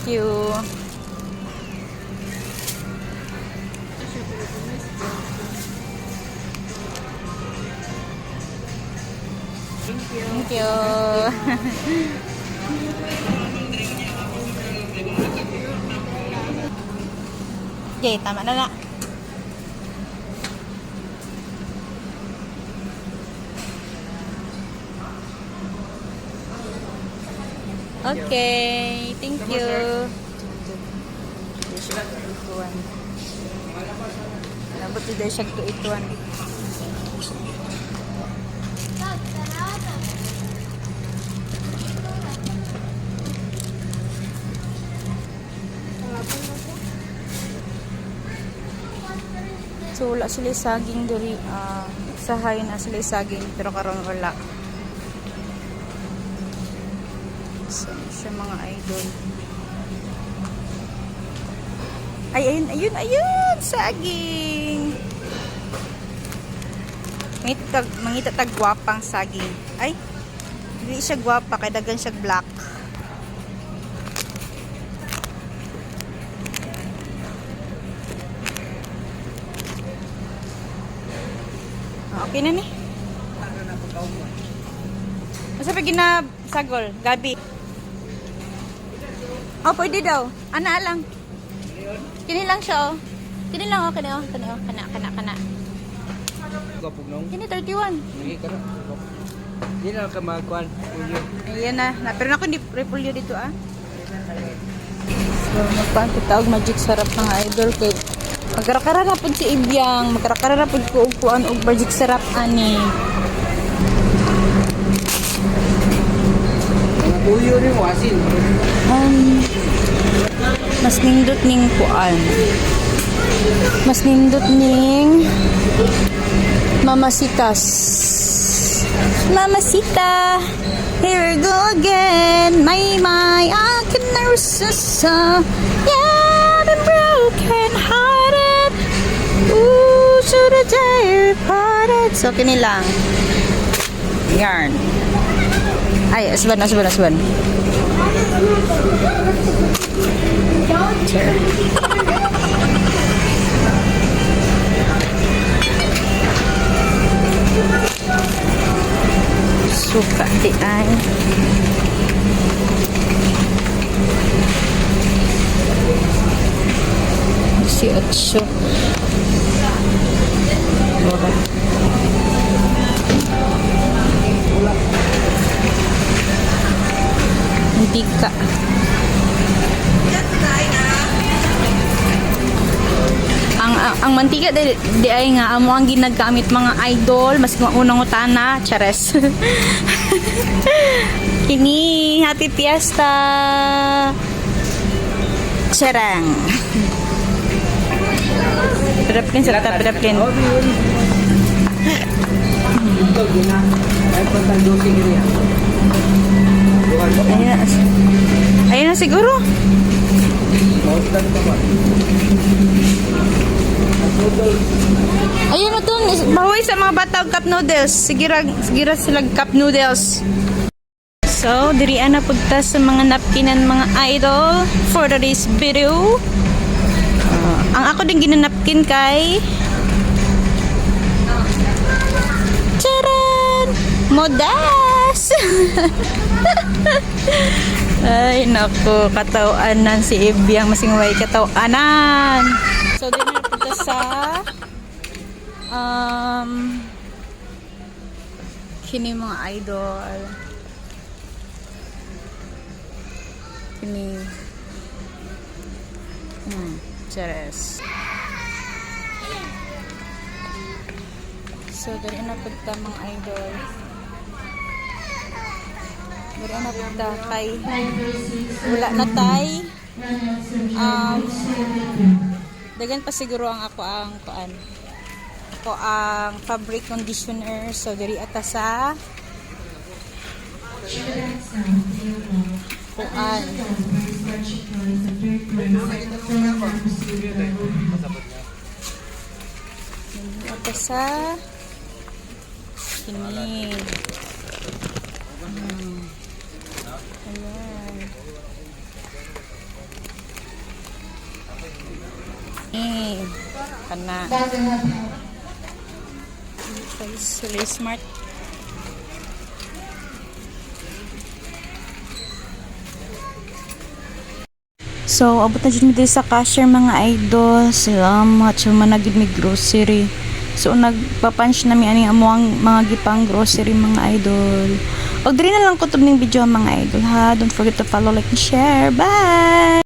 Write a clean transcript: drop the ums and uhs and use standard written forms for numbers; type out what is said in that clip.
you. Thank you. Okay, tama na na. Okay, thank you. Nabot today siya to ituan. So wala sila saging diri, sahay na sila saging pero karon wala. So siya mga idol. Ay ayun saging. Mangita tag gwapang saging. Ay dili siya gwapa kay daghan siya black. Okay na ni. Masa pa ginasagol, gabi. Oh, pwede daw. Ana lang. Kini lang siya oh. Kini lang oh, kani oh, kana. Kini 31. Hindi na ka magkuhan. Ayan na. Pero ako hindi repulyo dito ah. So, magpantitawag magic sarap ng idol kay magkarakara na po si Ibyang, magkarakara na po ko upuan og magic sarap ani. Uyo rin wasin. Mas nindot ning kuan. Mas nindot ning Mamasitas. Mamasita, here we go again. My, I can resist. Yeah, I'm broken hearted. Ooh, should I die parted? So, kini lang. Yarn. Ay, asban. Suka di ay. Si Otso. Hindi ka. Ang mantika di ay nga amo ang ginagamit mga idol mas unang utana chares. Kini happy fiesta serang. Piraplin sa piraplin. Ayun na siguro. Ayun na to, bahoy sa mga bata og cup noodles. Sigira sila cup noodles. So, dirian na pugta sa mga napkinan mga idol for today's video. Ang ako din ginanapkin kay Charan! Modas! Ay, naku, katawanan si Ibyang masingway katawanan. So, din na punta sa kini mga idol. Kini Cheres. So, dari na punta mga idol. Dari na punta kay wala na tay. Dagan pa siguro ang ako ang kuan. Ako ang fabric conditioner. So, dari ata sa kuan. Ata sa kini. Ayan. Kana. Guys, really smart. So, abot na dyan mi diri sa cashier mga idol. Salamat sa managid mi grocery. So, nagpapunch na mi ani amo ang mga gipang grocery mga idol. O diri na lang kutob ning video mga idol ha. Don't forget to follow, like, and share. Bye!